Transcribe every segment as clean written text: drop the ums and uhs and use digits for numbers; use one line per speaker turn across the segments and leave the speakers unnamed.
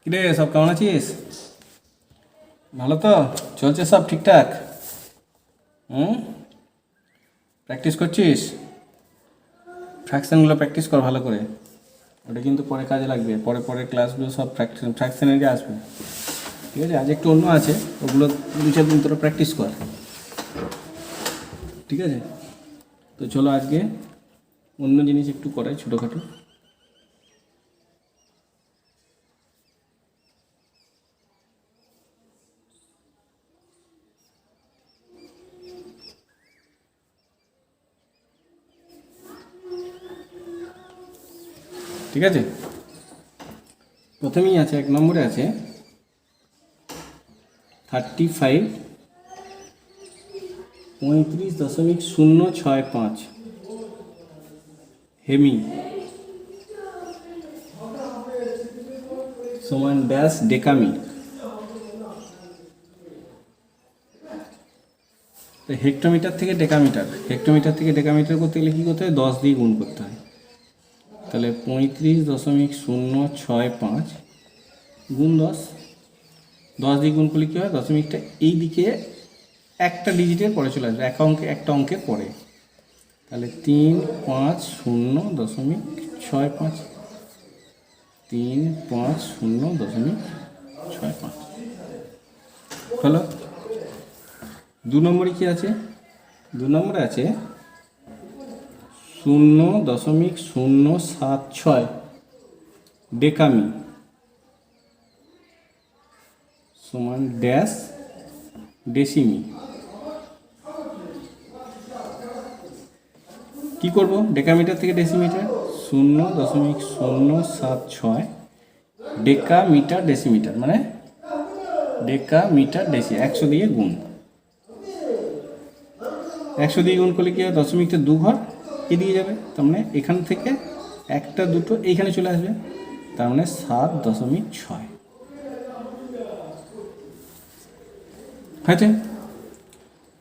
কিরে সব কেমন আছিস? ভালো তো? চলছে সব ঠিকঠাক? হুম, প্র্যাকটিস করছিস? ফ্র্যাকশনগুলো প্র্যাকটিস কর ভালো করে। ওটা কিন্তু পরে কাজে লাগবে, পরে পরে ক্লাসগুলো সব ফ্র্যাকশনেরই আসবে। ঠিক আছে, আজ একটু অন্য আছে, ওগুলো 2-4 দিন তোরা প্র্যাকটিস কর। ঠিক আছে, তো চলো আজকে অন্য জিনিস একটু করাই ছোটোখাটো। ঠিক আছে, প্রথমেই আছে 1 নম্বরে আছে 35 35.065 হেমি সমান ড্যাশ ডেকামি। তো হেক্টোমিটার থেকে ডেকামিটার করতে গেলে কী করতে হয়? 10 দিয়ে গুণ করতে হয়। তাহলে 35.065 গুণ 10, 10 দিয়ে গুণ করলে কী হয়? দশমিকটা এই দিকে একটা ডিজিটের পরে চলে আসবে, একটা অঙ্কের পরে। তাহলে 350.65 350.65 হলো। 2 নম্বরে কী আছে? 2 নম্বরে আছে 0.076 ডেকামি সমান ড্যাশ ডেসিমি। কী করবো? ডেকামিটার থেকে ডেসিমিটার 0.076 ডেকামিটার ডেসিমিটার মানে ডেকামিটার ডেসি 100 দিয়ে গুণ। 100 দিয়ে গুণ করলে কী হয়? দশমিকটা 2 ঘর এদিকে যাবে, তার মানে এখান থেকে 1টা 2টো এইখানে চলে আসবে, তার মানে 7.6 হয়েছে।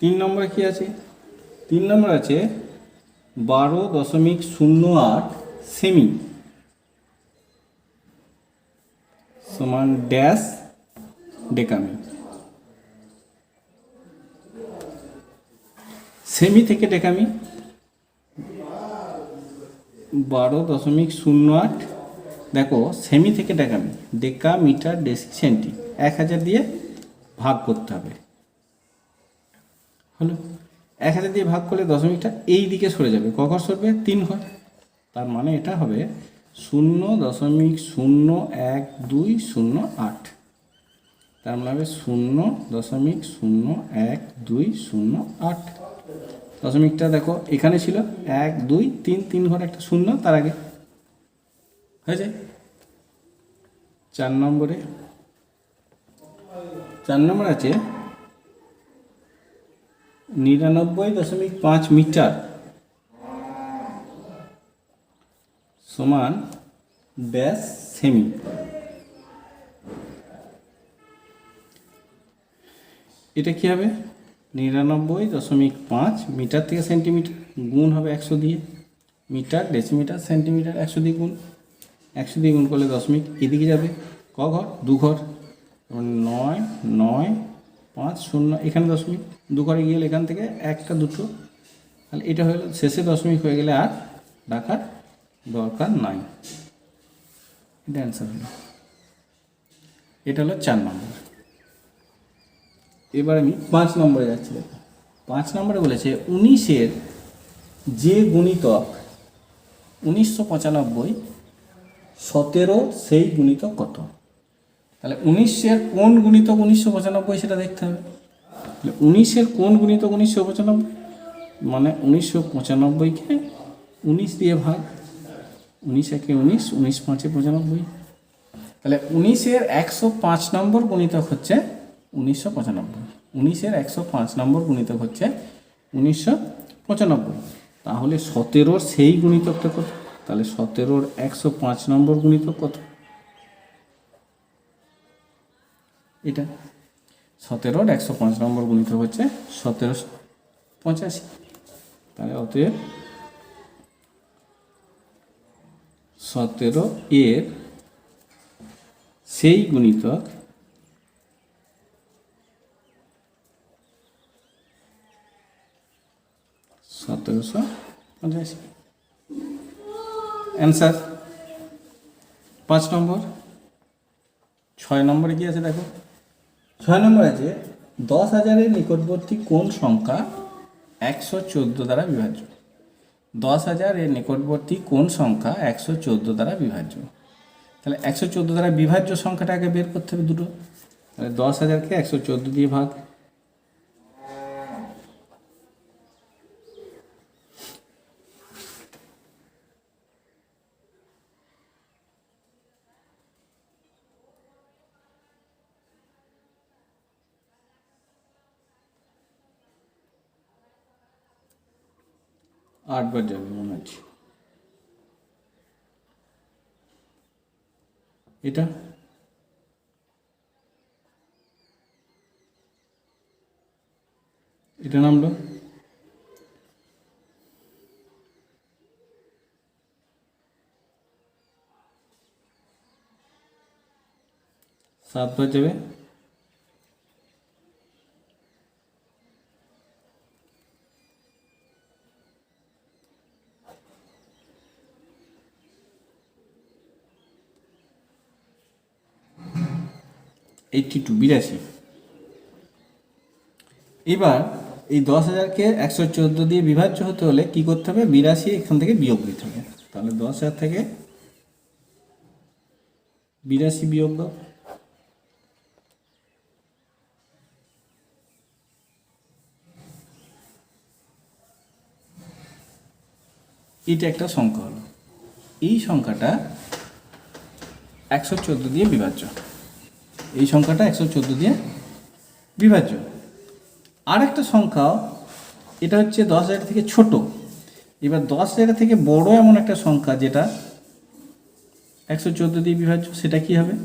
3 নম্বরে কী আছে? 3 নম্বর আছে 12.08 সেমি সমান ড্যাশ ডেকামি। সেমি থেকে ডেকামি 12.08। দেখো সেমি থেকে ডেকামি, ডেকামিটার ডেসি সেন্টি 1000 দিয়ে ভাগ করতে হবে। হলো, 1000 দিয়ে ভাগ করলে দশমিকটা এই দিকে সরে যাবে। ক ঘর সরবে? 3 ঘর। তার মানে এটা হবে 0.01208। তার মানে হবে 0.01208। দশমিকটা দেখো এখানে ছিল 1 2 3, 3 ঘর একটা শূন্য তার আগে হয়েছে। 4 নম্বরে আছে 99.5 মিটার সমান ড্যাশ সেমি। এটা কী হবে? 99.5 মিটার থেকে সেন্টিমিটার গুণ হবে 100 দিয়ে, মিটার ডেসিমিটার সেন্টিমিটার 100 দিয়ে গুণ। 100 দিয়ে গুণ করলে দশমিক এদিকে যাবে, ক ঘর? 2 ঘর। 9 9 5 0, এখানে দশমিক 2 ঘরে গেলে এখান থেকে 1টা 2টো, তাহলে এটা হলো শেষে দশমিক হয়ে গেলে আর ডাকার দরকার নাই। এটা অ্যান্সার হলো। এটা হলো 4 নম্বর। এবার আমি 5 নম্বরে যাচ্ছি। দেখো 5 নম্বরে বলেছে 19-এর যে গুণিতক 1995, 17 সেই গুণিতক কত? তাহলে 19-এর কোন গুণিতক 1995 সেটা দেখতে হবে। তাহলে 19-এর কোন গুণিতক 1995? মানে 1995কে 19 দিয়ে ভাগ, 19 একে 19, 19 5-এ 95। তাহলে 19-এর 105 নম্বর গুণিতক হচ্ছে 1995। 19-এর 105 নম্বর গুণিতক হচ্ছে 1995। তাহলে 17-র সেই গুণিতকটা কত? তাহলে 17-র 105 নম্বর গুণিতক কত? এটা 17-র 105 নম্বর গুণিতক হচ্ছে 1785। তাহলে অতএব 17 এর সেই গুণিতক সতেরোশো পঁচাশি। অ্যান্সার। 5 নম্বর। 6 নম্বরে কি আছে দেখো, 6 নম্বর আছে 10,000-এর নিকটবর্তী কোন সংখ্যা 114 দ্বারা বিভাজ্য। 10,000-এর নিকটবর্তী কোন সংখ্যা 114 দ্বারা বিভাজ্য। তাহলে 114 দ্বারা বিভাজ্য সংখ্যাটাকে বের করতে হবে দুটো। তাহলে 10,000-কে 114 দিয়ে ভাগ। আটবার যাবে মনে হচ্ছে। এটা এটা নামলো, 7বার যাবে, এইটটি টু 82। এবার এই 10,000-কে 114 দিয়ে বিভাজ্য হতে হলে কি করতে হবে, 82 এখান থেকে বিয়োগ দিতে হবে। তাহলে 10,000 থেকে 82 বিয়োগ দাও। এটা একটা সংখ্যা হলো, এই সংখ্যাটা 114 দিয়ে বিভাজ্য। এই সংখ্যাটা 114 দিয়ে বিভাজ্য। আর একটা সংখ্যাও, এটা হচ্ছে 10,000 থেকে ছোট। এবার 10,000 থেকে বড় এমন একটা সংখ্যা যেটা 114 দিয়ে বিভাজ্য, সেটা কি হবে?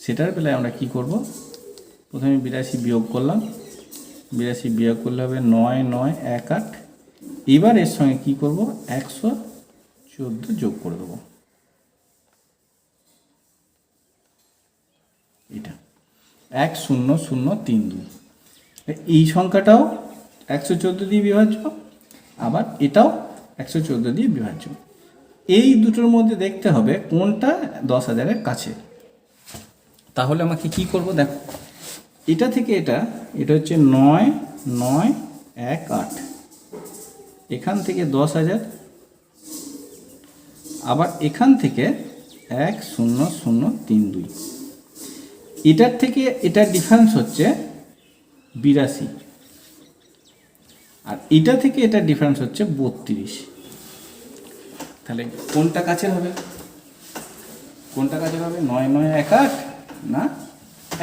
সেটার বেলায় আমরা কি করব, প্রথমে 82 বিয়োগ করলাম, 82 বিয়োগ করলে হবে 9 9 1 8। এবার এর সঙ্গে কি করব, 114 যোগ করে দেবো। এটা 10032। এই সংখ্যাটাও 114 দিয়ে বিভাজ্য, আবার এটাও 114 দিয়ে বিভাজ্য। এই দুটোর মধ্যে দেখতে হবে কোনটা 10,000-এর কাছে। তাহলে আমাকে কি করব, দেখো এটা থেকে এটা হচ্ছে 9 9 1 8। এখান থেকে 10,000, আবার এখান থেকে 10032। এটার থেকে এটার ডিফারেন্স হচ্ছে 82, আর এটা থেকে এটার ডিফারেন্স হচ্ছে 32। তাহলে কোনটা কাছের হবে, কোনটা কাছের হবে, 9 9 1 8 না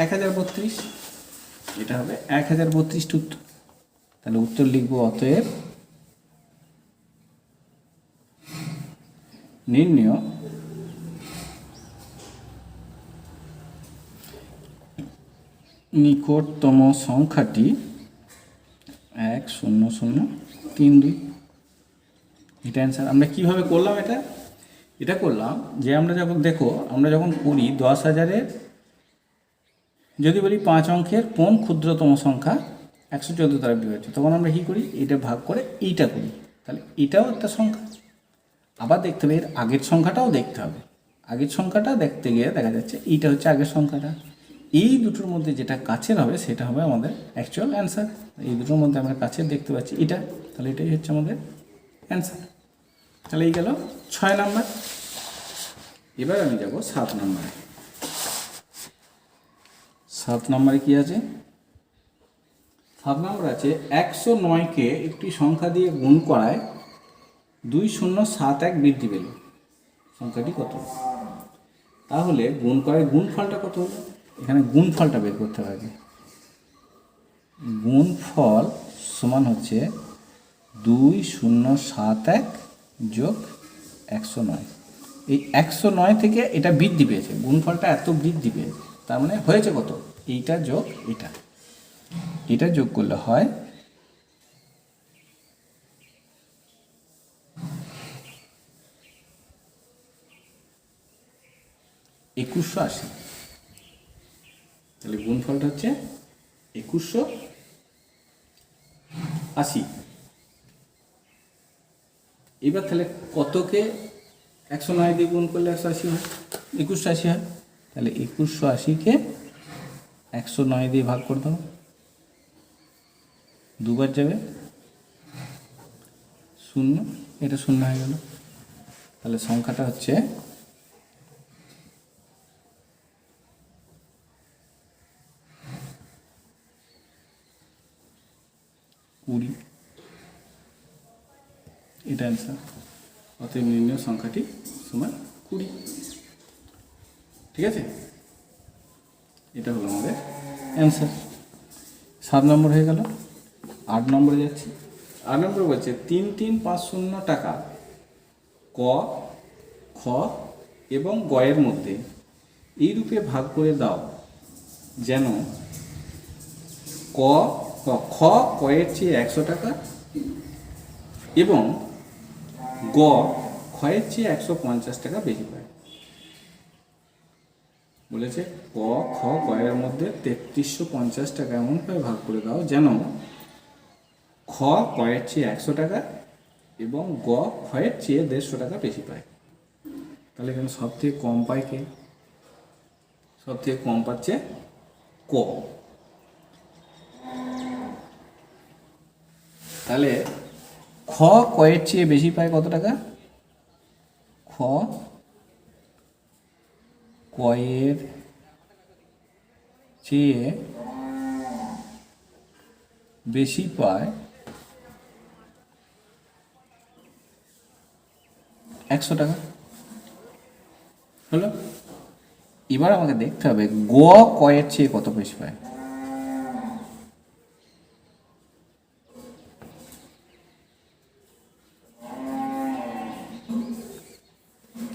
1032? এটা হবে 1032 উত্তর। তাহলে উত্তর লিখবো, অতএব নির্ণয় নিকটতম সংখ্যাটি 10032। এটা অ্যান্সার। আমরা কিভাবে করলাম এটা করলাম যে আমরা যখন করি 10,000-এর, যদি বলি 5 অঙ্কের কোন ক্ষুদ্রতম সংখ্যা 114 দ্বারা বিভাজ্য, তখন আমরা কী করি, এটা ভাগ করে এইটা করি। তাহলে এটাও একটা সংখ্যা। আবার দেখতে হবে এর আগের সংখ্যাটাও দেখতে হবে। আগের সংখ্যাটা দেখতে গিয়ে দেখা যাচ্ছে এইটা হচ্ছে আগের সংখ্যাটা। এই দুটোর মধ্যে যেটা কাছের হবে সেটা হবে আমাদের অ্যাকচুয়াল অ্যান্সার। এই দুটোর মধ্যে আমরা কাছের দেখতে পাচ্ছি এটা, তাহলে এটাই হচ্ছে আমাদের অ্যান্সার। তাহলে এই গেল 6 নাম্বার। এবার আমি যাব 7 নাম্বারে। 7 নাম্বারে কি আছে, 7 নাম্বার আছে 109-কে একটি সংখ্যা দিয়ে গুণ করায় 2071 বৃদ্ধি পেল, সংখ্যাটি কত? তাহলে গুণ করায় গুণফলটা কত হলো, এখানে গুণফলটা বের করতে হবে। গুণফল সমান হচ্ছে 2071 যোগ 109। এই 109 থেকে এটা বৃদ্ধি পেয়েছে, গুণফলটা এত বৃদ্ধি পেয়েছে, তার মানে হয়েছে কত, এইটা যোগ এটা যোগ করলে হয় 2180। তাহলে গুণফলটা হচ্ছে 2180। এবার তাহলে কতকে 109 দিয়ে গুণ করলে 180 হয়, 2180 হয়। তাহলে 2180কে 109 দিয়ে ভাগ করে দাও, দুবার যাবে, শূন্য, এটা শূন্য হয়ে গেল। তাহলে সংখ্যাটা হচ্ছে 20। এটা অ্যান্সার। অতএব নির্ণয় সংখ্যাটি সমান 20। ঠিক আছে, এটা হলো আমাদের অ্যান্সার। 7 নম্বর হয়ে গেল। 8 নম্বরে যাচ্ছি। 8 নম্বরে বলছে 3350 টাকা ক, খ এবং গ এর মধ্যে এই রূপে ভাগ করে দাও যেন খ কয়ের চেয়ে 100 টাকা এবং গ ক্ষয়ের চেয়ে 150 টাকা বেশি পায়। বলেছে ক, খ, গয়ের মধ্যে 3350 টাকা এমনভাবে ভাগ করে দাও যেন খ কয়ের চেয়ে 100 টাকা এবং গ ক্ষয়ের চেয়ে 150 টাকা বেশি পায়। তাহলে এখানে সব থেকে কম পায় কে? সব থেকে কম পাচ্ছে ক। তাহলে খ কয়ের চেয়ে বেশি পায় কত টাকা? খ কয়ের চেয়ে বেশি পায় 100 টাকা। হলো, এবার আমাকে দেখতে হবে গ কয়ের চেয়ে কত বেশি পায়।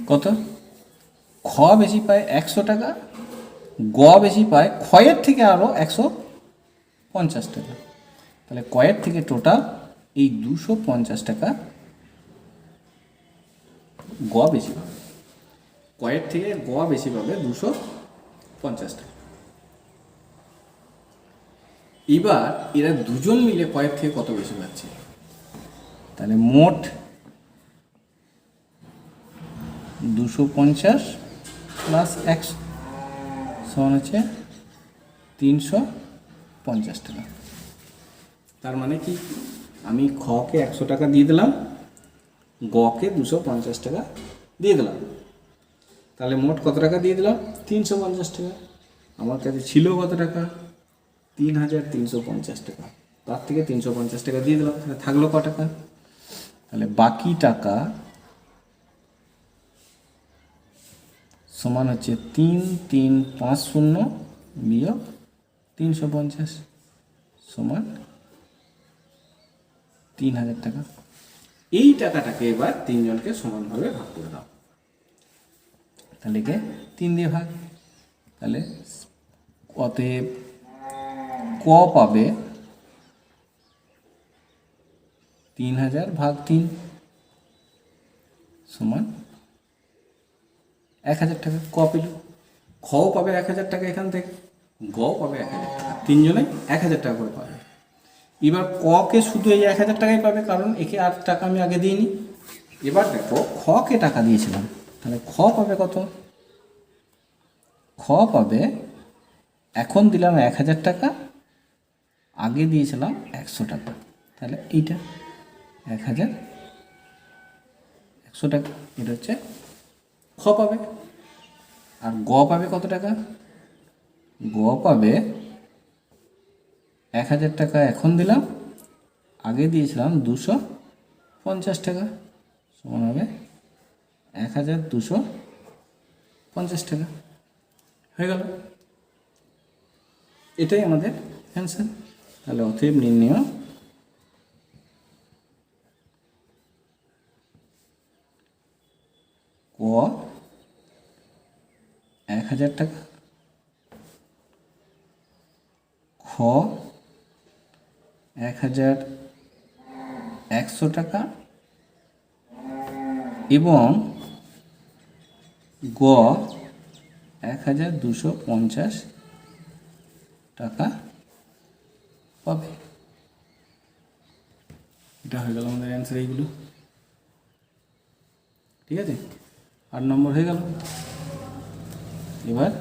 কত? খ বেশি পায় 100 টাকা, গ বেশি পায় ক্ষয়ের থেকে আরও 150 টাকা। তাহলে কয়ের থেকে টোটাল এই 250 টাকা গ বেশি পাবে। কয়ের থেকে গ বেশি পাবে 250 টাকা। এবার এরা দুজন মিলে কয়ের থেকে কত বেশি পাচ্ছে? তাহলে মোট 250 প্লাস 100 সমান হচ্ছে 350 টাকা। তার মানে কি, আমি খকে 100 টাকা দিয়ে দিলাম, গকে 250 টাকা দিয়ে দিলাম। তাহলে মোট কত টাকা দিয়ে দিলাম? 350 টাকা। আমার কাছে ছিল কত টাকা? 3350 টাকা। তার থেকে 350 টাকা দিয়ে দিলাম, তাহলে থাকলো ক টাকা? তাহলে বাকি টাকা সমান হচ্ছে 3350 বিয়োগ 350 সমান 3000 টাকা। এই টাকাটাকে এবার তিনজনকে সমানভাবে ভাগ করে দাও। তাহলে কে 3 দিয়ে ভাগ। তাহলে অতএব ক পাবে 3000 ভাগ 3 সমান 1000 টাকা। ক পেল। খও পাবে 1000 টাকা এখান থেকে, গও পাবে 1000 টাকা। তিনজনে 1000 টাকা করে পাবে। এবার ককে শুধু এই 1000 টাকাই পাবে, কারণ একে আর টাকা আমি আগে দিইনি। এবার দেখো খকে টাকা দিয়েছিলাম, তাহলে খ পাবে কত? খ পাবে, এখন দিলাম 1000 টাকা, আগে দিয়েছিলাম 100 টাকা। তাহলে এইটা 1000 100 টাকা, এটা হচ্ছে খ পাবে। আর গ পাবে কত টাকা? গ পাবে 1000 টাকা এখন দিলাম, আগে দিয়েছিলাম 250 টাকা, সমান হবে 1250 টাকা। হয়ে গেল, এটাই আমাদের অ্যান্সার। তাহলে অতএব নির্ণয় ক 1000 টাকা, খ 1100 টাকা এবং গ 1250 টাকা পাবে। এটা হয়ে গেল আমাদের অ্যান্সার এইগুলো। ঠিক আছে, 8 নম্বর হয়ে গেল। এবার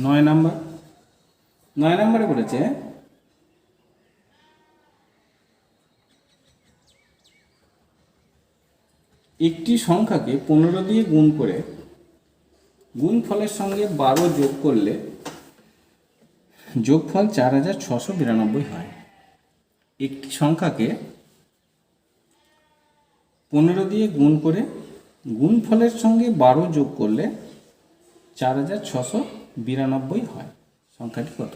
9 নম্বর। 9 নম্বরে বলেছে একটি সংখ্যাকে 15 দিয়ে গুণ করে গুণফলের সঙ্গে 12 যোগ করলে যোগফল 4692 হয়। একটি সংখ্যাকে 15 দিয়ে গুণ করে গুণফলের সঙ্গে 12 যোগ করলে 4692 হয়। সংখ্যাটি কত?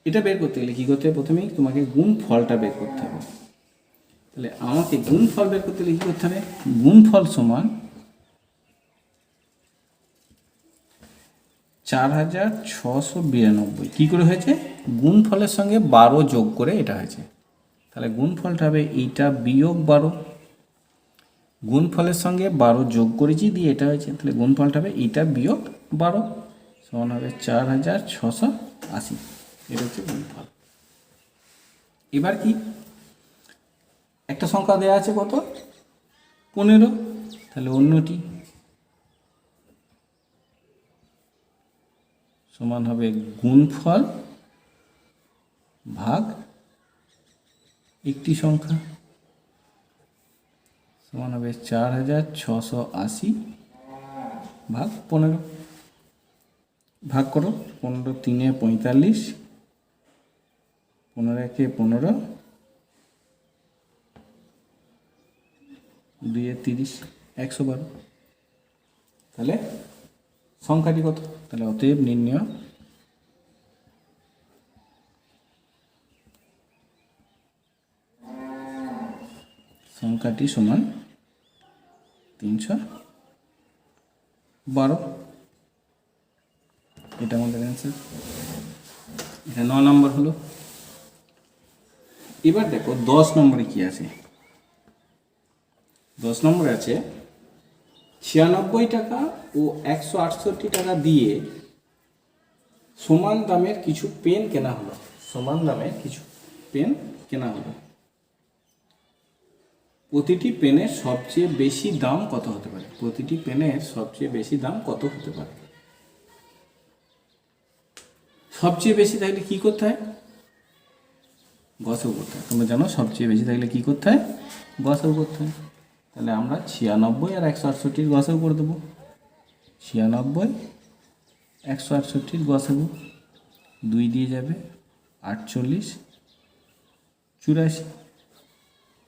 এটা বের করতে গেলে কী করতে হবে? প্রথমেই তোমাকে গুণফলটা বের করতে হবে। তাহলে আমাকে গুণফল বের করতে গেলে কী করতে হবে? গুণফল সমান 4692 কী করে হয়েছে? গুণফলের সঙ্গে 12 যোগ করে এটা হয়েছে। তাহলে গুণফলটা হবে এইটা বিয়োগ 12, গুণফলের সঙ্গে 12 যোগ করেছি দিয়ে এটা হয়েছে। তাহলে গুণফলটা হবে এইটা বিয়োগ 12 সমান হবে 4680। এটা হচ্ছে গুণফল। এবার কি একটা সংখ্যা দেওয়া আছে কত? 15। তাহলে অন্যটি সমান হবে গুণফল ভাগ একটি সংখ্যা সমান হবে 4680 ভাগ 15। ভাগ করো, 15 3 45, 15 1 15, 2 30, 112। তাহলে সংখ্যাটি কত? তাহলে অতএব নির্ণয় সংখ্যাটি সমান 312। এটা আমাদের অ্যান্সার। এটা 9 নম্বর হলো। এবার দেখো 10 নম্বরে কি আছে। 10 নম্বরে আছে 96 টাকা ও 168 টাকা দিয়ে সমান দামের কিছু পেন কেনা হলো। সমান দামের কিছু পেন কেনা হলো। প্রতিটি পেনের সবচেয়ে বেশি দাম কত হতে পারে? প্রতিটি পেনের সবচেয়ে বেশি দাম কত হতে পারে? সবচেয়ে বেশি থাকলে কি করতে হয়? গসাগু করতে হয়। তোমরা জানো সবচেয়ে বেশি থাকলে কি করতে হয়? গসাগু করতে হয়। তাহলে আমরা 96 আর 168 গসাগু করে দেবো। 96 168 গসাগু 2 দিয়ে যাবে 48, 84,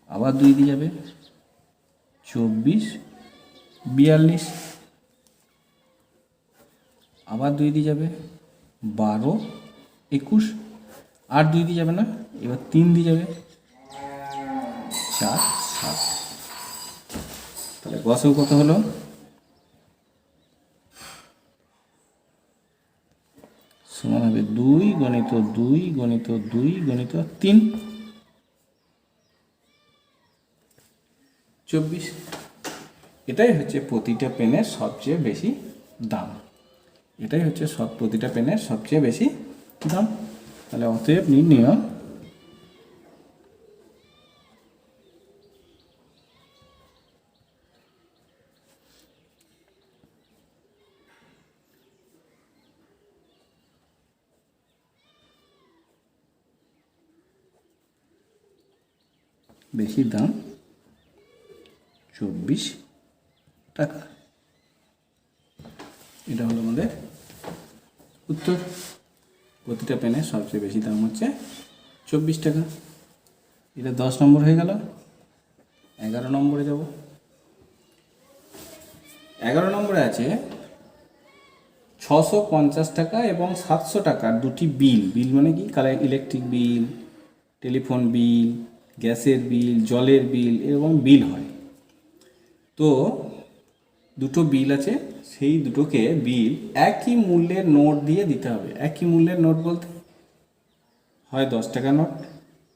আবার 2 দিয়ে যাবে 24, 42, আবার 2 দিয়ে যাবে 12, 21, আর 2 দিয়ে যাবে না, এবার 3 দিয়ে যাবে 4, 7। তাহলে গসাগু কত হলো? সমান হবে 2 গণিত 2 গণিত 2 গণিত 3, 24। এটাই হচ্ছে প্রতিটা পেনের সবচেয়ে বেশি দাম। এটাই হচ্ছে প্রতিটা পেনের সবচেয়ে বেশি দাম। তাহলে অতএব নির্ণয় বেশি দাম 24 টাকা। এটা হলো আমাদের উত্তর। প্রতিটা পেনের সবচেয়ে বেশি দাম হচ্ছে 24 টাকা। এটা 10 নম্বর হয়ে গেল। 11 নম্বরে যাব। 11 নম্বরে আছে 650 টাকা এবং 700 টাকার দুটি বিল। বিল মানে কি? ইলেকট্রিক বিল, টেলিফোন বিল, গ্যাসের বিল, জলের বিল, এরকম বিল হয়। তো দুটো বিল আছে, সেই দুটোকে বিল একই মূল্যের নোট দিয়ে দিতে হবে। একই মূল্যের নোট বলতে হয় 10 টাকার নোট,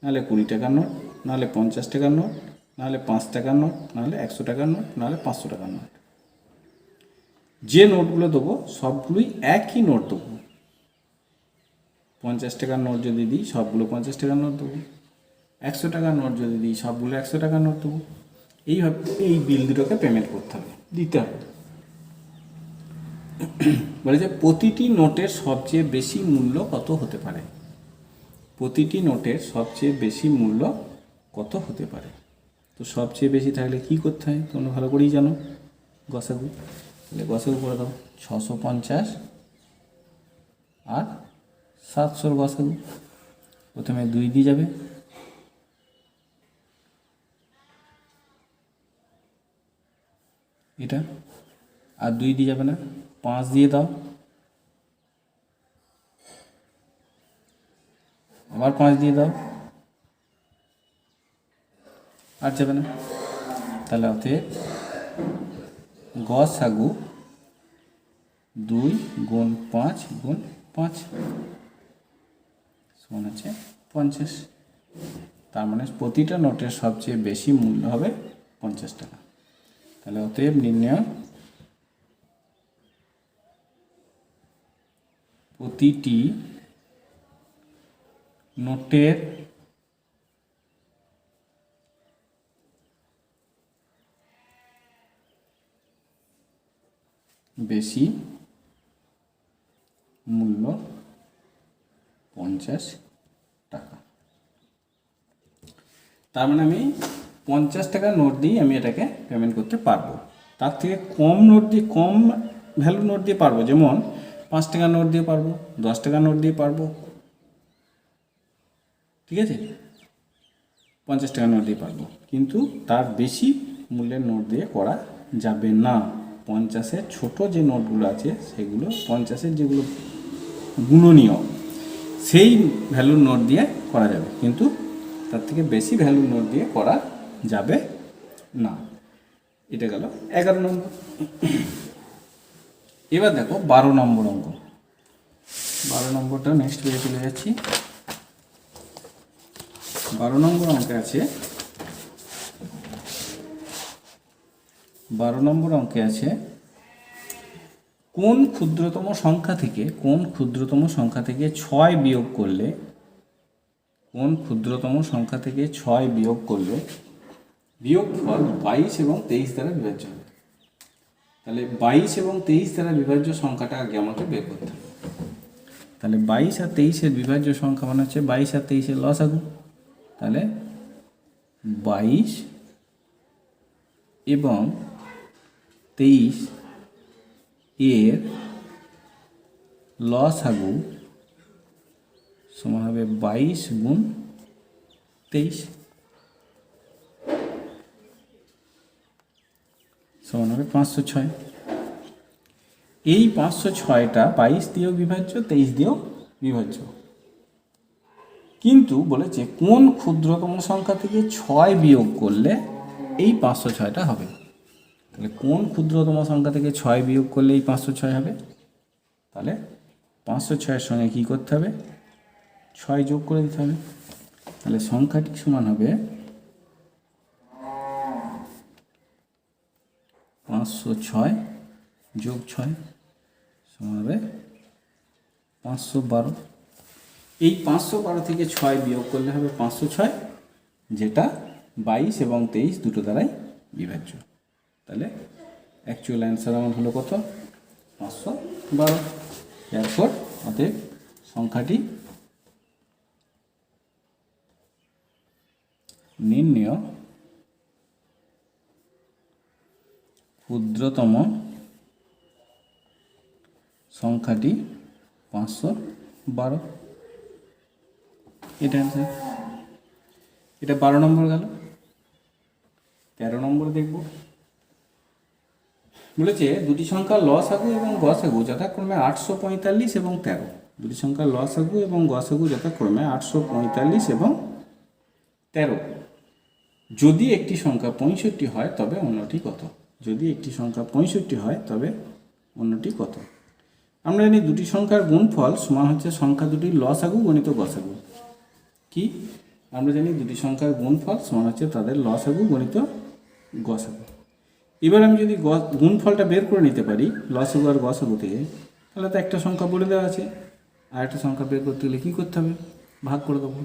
নাহলে 20 টাকার নোট, নাহলে 50 টাকার নোট, নাহলে 5 টাকার নোট, নাহলে 100 টাকার নোট, নাহলে 500 টাকার নোট। যে নোটগুলো দেবো সবগুলোই একই নোট দেবো। 50 টাকার নোট যদি দিই সবগুলো 50 টাকার নোট দেবো, 100 টাকার নোট যদি দিই সবগুলো 100 টাকার নোট দেবো। এইভাবে এই বিল দুটোকে পেমেন্ট করতে হবে, দিতে হবে। বলে যে প্রতিটি নোটের সবচেয়ে বেশি মূল্য কত হতে পারে, প্রতিটি নোটের সবচেয়ে বেশি মূল্য কত হতে পারে। তো সবচেয়ে বেশি থাকলে কি করতে হয় তোমরা ভালো করেই জানো, গসাগু। তাহলে গসাগু করে দাও, 650 আর 700 গসাগু। প্রথমে 2 দিয়ে যাবে, এটা আর 2 দিয়ে যাবে না, 5 দিয়ে দাও, আবার 5 দিয়ে দাও, আর যাবে না। তাহলে অতএব গসাগু 2 গুণ 5 গুণ 5 সমান হচ্ছে 50। তার মানে প্রতিটা নোটের সবচেয়ে বেশি মূল্য হবে 50 টাকা। তাহলে অতএব নির্ণয় প্রতিটি নোটের বেশি মূল্য 50 টাকা। তার মানে আমি 50 টাকার নোট দিয়ে আমি এটাকে পেমেন্ট করতে পারবো। তার থেকে কম নোট দিয়ে, কম ভ্যালু নোট দিয়ে পারবো, যেমন 5 টাকার নোট দিয়ে পারবো, 10 টাকার নোট দিয়ে পারবো, ঠিক আছে, 50 টাকার নোট দিয়ে পারবো। কিন্তু তার বেশি মূল্যের নোট দিয়ে করা যাবে না। 50-এর ছোট যে নোটগুলো আছে সেগুলো, 50-এর যেগুলো গুণনীয় সেই ভ্যালুর নোট দিয়ে করা যাবে, কিন্তু তার থেকে বেশি ভ্যালুর নোট দিয়ে করা যাবে না। এটা গেল 11 নম্বর। এবার দেখো 12 নম্বর অঙ্ক। 12 নম্বরটা নেক্সট পেজে চলে যাচ্ছি। 12 নম্বর অঙ্কে আছে, 12 নম্বর অঙ্কে আছে কোন ক্ষুদ্রতম সংখ্যা থেকে 6 বিয়োগ করলে, কোন ক্ষুদ্রতম সংখ্যা থেকে 6 বিয়োগ করলে বিয়োগফল 22 এবং 23 দ্বারা বিভাজ্য হবে। তাহলে 22 এবং 23 দ্বারা বিভাজ্য সংখ্যাটা আগে আমাকে বের করতে হবে। তাহলে 22 আর 23-এর বিভাজ্য সংখ্যা মানে হচ্ছে 22 আর 23-এর লসাগু। তাহলে 22 এবং 23 এর লসাগু সমান হবে 22 গুণ 23 সমান হবে 506। এই 506টা 22 দিয়েও বিভাজ্য, 23 দিয়েও বিভাজ্য। কিন্তু বলেছে কোন ক্ষুদ্রতম সংখ্যা থেকে 6 বিয়োগ করলে এই 506টা হবে। তাহলে কোন ক্ষুদ্রতম সংখ্যা থেকে 6 বিয়োগ করলে এই 506 হবে। তাহলে 506-এর সঙ্গে কী করতে হবে, 6 যোগ করে দিতে হবে। তাহলে সংখ্যাটি সমান হবে 506 যোগ 6 সমান হবে 512। এই 512 থেকে 6 বিয়োগ করলে হবে 506, যেটা 22 এবং 23 দুটো দ্বারাই বিভাজ্য। তাহলে অ্যাকচুয়াল অ্যান্সার আমার হলো কত, 512। এরপর অতএব সংখ্যাটি নির্ণয় ক্ষুদ্রতম সংখ্যাটি 512। এটা অ্যান্সার। এটা 12 নম্বর গেল। 13 নম্বর দেখব। বলেছে দুটি সংখ্যার লসাগু এবং গসাগু যথাক্রমে 845 এবং 13। দুটি সংখ্যার লসাগু এবং গসাগু যথাক্রমে 845 এবং 13। যদি একটি সংখ্যা 65 হয় তবে অন্যটি কত। যদি একটি সংখ্যা 65 হয় তবে অন্যটি কত। আমরা জানি দুটি সংখ্যার গুণফল সমান হচ্ছে সংখ্যা দুটির লসাগু গণিত গসাগু। কি আমরা জানি দুটি সংখ্যার গুণফল সমান হচ্ছে তাদের লসাগু গণিত গসাগু। এবার আমি যদি গুণফলটা বের করে নিতে পারি লসাগু আর গসাগু থেকে, তাহলে তো একটা সংখ্যা বলে দেওয়া আছে, আর একটা সংখ্যা বের করতে গেলে কী করতে হবে, ভাগ করে দেবো।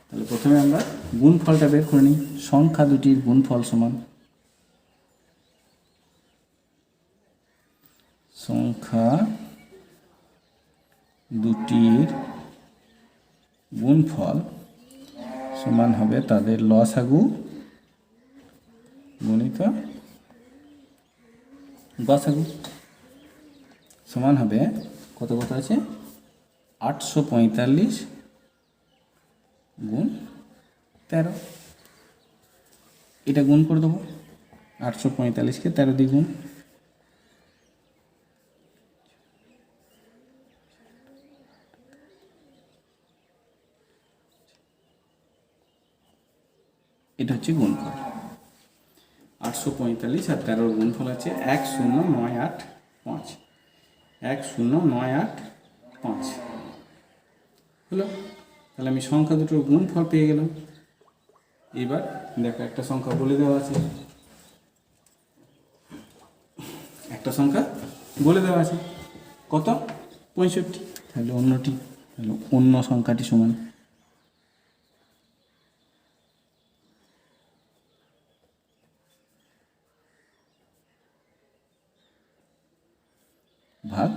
তাহলে প্রথমে আমরা গুণফলটা বের করে নিই। সংখ্যা দুটির গুণফল সমান সংখ্যা দুটির গুণফল সমান হবে তাদের লসাগু গুণিত গসাগু, সমান হবে কত কত আছে 845 গুণ 13। এটা গুণ করে দেবো, 845কে 13 দিয়ে গুণ, এটা হচ্ছে গুণফল। 845 আর 13 গুণফল আছে 10985, 10985 হলো। তাহলে আমি সংখ্যা দুটোর গুণফল পেয়ে গেলাম। এবার দেখো একটা সংখ্যা বলে দেওয়া আছে, একটা সংখ্যা বলে দেওয়া আছে কত 65। তাহলে অন্যটি, তাহলে অন্য সংখ্যাটি সমান ভাগ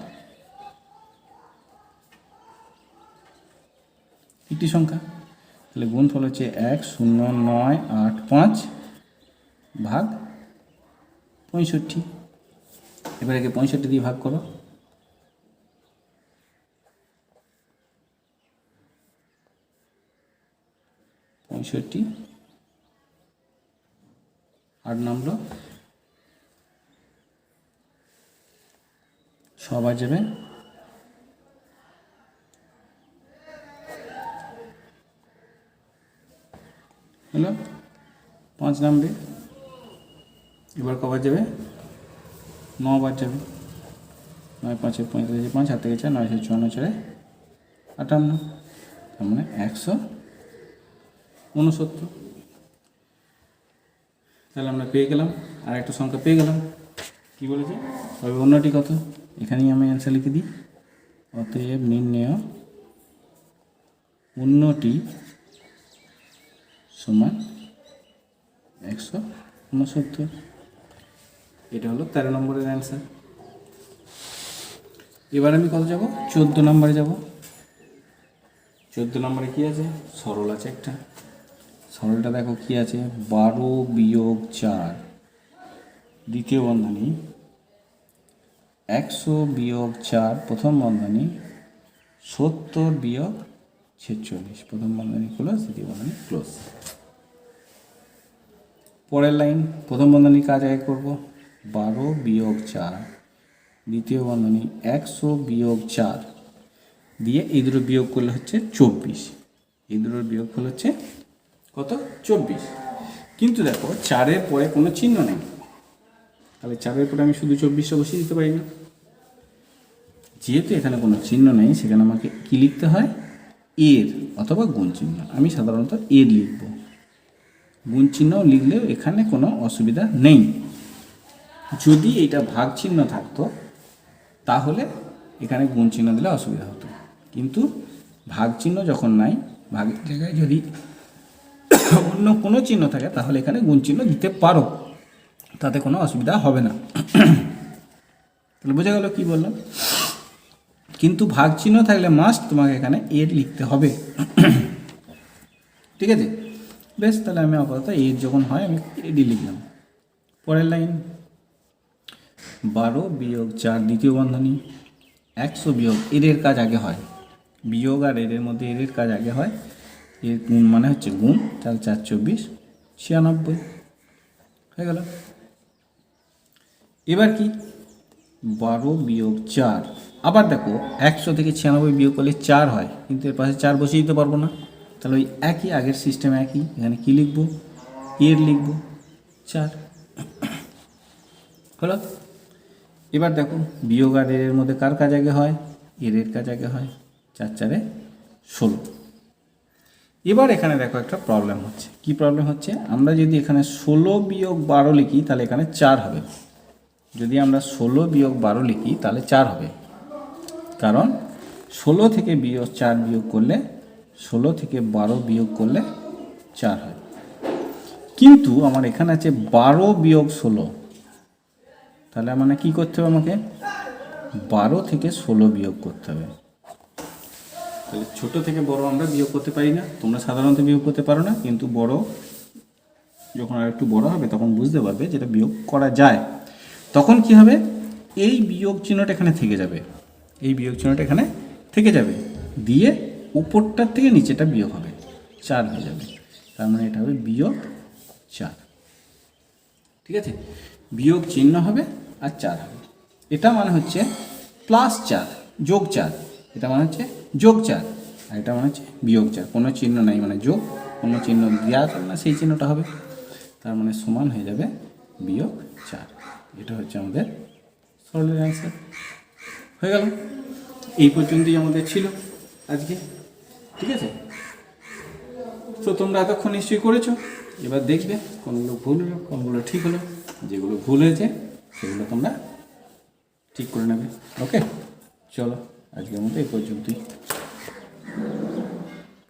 একটি সংখ্যা। তাহলে গুণফল হচ্ছে 10985 ভাগ 65। এবার একে 65 দিয়ে ভাগ করো, পঁয়ষট্টি 8 নম্বর সবার যাবে, হলো 5 নামবে। এবার কবার যাবে 9 বার যাবে, 9 5 45 5 হাত থেকে 4 954 4 58, তার মানে 169। তাহলে আমরা পেয়ে গেলাম, আর একটা সংখ্যা পেয়ে গেলাম। কি বলেছে তবে অন্যটি কত, এখানেই আমি অ্যান্সার লিখে দিই। অতএব নির্ণেয় অন্যটি সমান 169। এটা হলো 13 নম্বরের অ্যান্সার। এবার আমি কত যাব 14 নম্বরে যাব। 14 নম্বরে কি আছে, সরল আছে একটা। সরলটা দেখো কি আছে, 12 বিয়োগ 4 দ্বিতীয় বন্ধনী, 100 বিয়োগ 4 প্রথম বন্ধনী, 70 বিয়োগ 46 প্রথম বন্ধনী ক্লোজ, দ্বিতীয় বন্ধনী ক্লোজ। পরের লাইন, প্রথম বন্ধনীর কাজ আগে করব, 12 বিয়োগ 4 দ্বিতীয় বন্ধনী, 100 বিয়োগ 4 দিয়ে এই দুটো বিয়োগ করলে হচ্ছে 24, এই দুটোর বিয়োগফল হচ্ছে কত 24। কিন্তু দেখো 4-এর পরে কোনো চিহ্ন নেই, তাহলে 4-এর পরে আমি শুধু 24টা বসিয়ে দিতে পারি না। যেহেতু এখানে কোনো চিহ্ন নেই, সেখানে আমাকে কি লিখতে হয়, এর অথবা গুণ চিহ্ন। আমি সাধারণত এর লিখব, গুণ চিহ্ন লিখলেও এখানে কোনো অসুবিধা নেই। যদি এটা ভাগ চিহ্ন থাকতো তাহলে এখানে গুণ চিহ্ন দিলে অসুবিধা হতো, কিন্তু ভাগ চিহ্ন যখন নাই, ভাগের জায়গায় যদি অন্য কোনো চিহ্ন থাকে তাহলে এখানে গুণ চিহ্ন দিতে পারো, তাতে কোনো অসুবিধা হবে না। তাহলে বোঝা গেল কি বললাম। কিন্তু ভাগ চিহ্ন থাকলে মাস্ট তোমাকে এখানে এর লিখতে হবে। ঠিক আছে, বেশ, তাহলে আমি আপাতত এর যখন হয় আমি এডি লিখলাম। পরের লাইন, 12 বিয়োগ 4 দ্বিতীয় বন্ধনী, 100 বিয়োগ এর কাজ আগে হয়, বিয়োগ আর এর মধ্যে এর কাজ আগে হয়, এর গুণ মানে হচ্ছে গুণ, তাহলে 4 24 96 হয়ে গেল। এবার কি 12 বিয়োগ 4, আবার দেখো 100 থেকে 96 বিয়োগ করলে 4 হয়, কিন্তু এর পাশে 4 বসিয়ে দিতে পারবো না, তাহলে ওই একই আগের সিস্টেম একই, এখানে কি লিখব, এর লিখব 4 হলো। এবার দেখো বিয়োগ আর এর মধ্যে কার কাজ আগে হয়, এর কাজ আগে হয়, 4 4 16। এবার এখানে দেখো একটা প্রবলেম হচ্ছে, কি প্রবলেম হচ্ছে, আমরা যদি এখানে 16 বিয়োগ 12 লিখি তাহলে এখানে 4 হবে, যদি আমরা 16 বিয়োগ 12 লিখি তাহলে 4 হবে, কারণ 16 থেকে 4 বিয়োগ করলে 16 থেকে 12 বিয়োগ করলে 4 হয়। কিন্তু আমার এখানে আছে 12 বিয়োগ 16, তাহলে মানে কি করতে হবে, আমাকে 12 থেকে 16 বিয়োগ করতে হবে। তাহলে ছোট থেকে বড় আমরা বিয়োগ করতে পারি না, তোমরা সাধারণত বিয়োগ করতে পারো না, কিন্তু বড় যখন আর একটু বড় হবে তখন বুঝতে পারবে যেটা বিয়োগ করা যায়। তখন কি হবে, এই বিয়োগ চিহ্নটা এখানে থেকে যাবে, এই বিয়োগ চিহ্নটা এখানে থেকে যাবে, দিয়ে উপরটার থেকে নিচেটা বিয়োগ হবে, 4 হয়ে যাবে। তার মানে এটা হবে বিয়োগ 4। ঠিক আছে, বিয়োগ চিহ্ন হবে আর 4 হবে। এটা মানে হচ্ছে +4 যোগ 4, এটা মানে হচ্ছে যোগ 4, আর এটা মানে হচ্ছে বিয়োগ 4। কোনো চিহ্ন নাই মানে যোগ, কোনো চিহ্ন দেওয়া যাবে না, সেই চিহ্নটা হবে। তার মানে সমান হয়ে যাবে বিয়োগ 4। এটা হচ্ছে আমাদের সরলের অ্যান্সার। হয়ে গেল, এই পর্যন্তই আমাদের ছিল আজকে। ঠিক আছে, তো তোমরা এতক্ষণ নিশ্চয়ই করেছো, এবার দেখবে কোনগুলো ভুল হলো কোনগুলো ঠিক হলো। যেগুলো ভুল হয়েছে সেগুলো তোমরা ঠিক করে নেবে। ওকে, চলো আজকের মতো এই পর্যন্তই।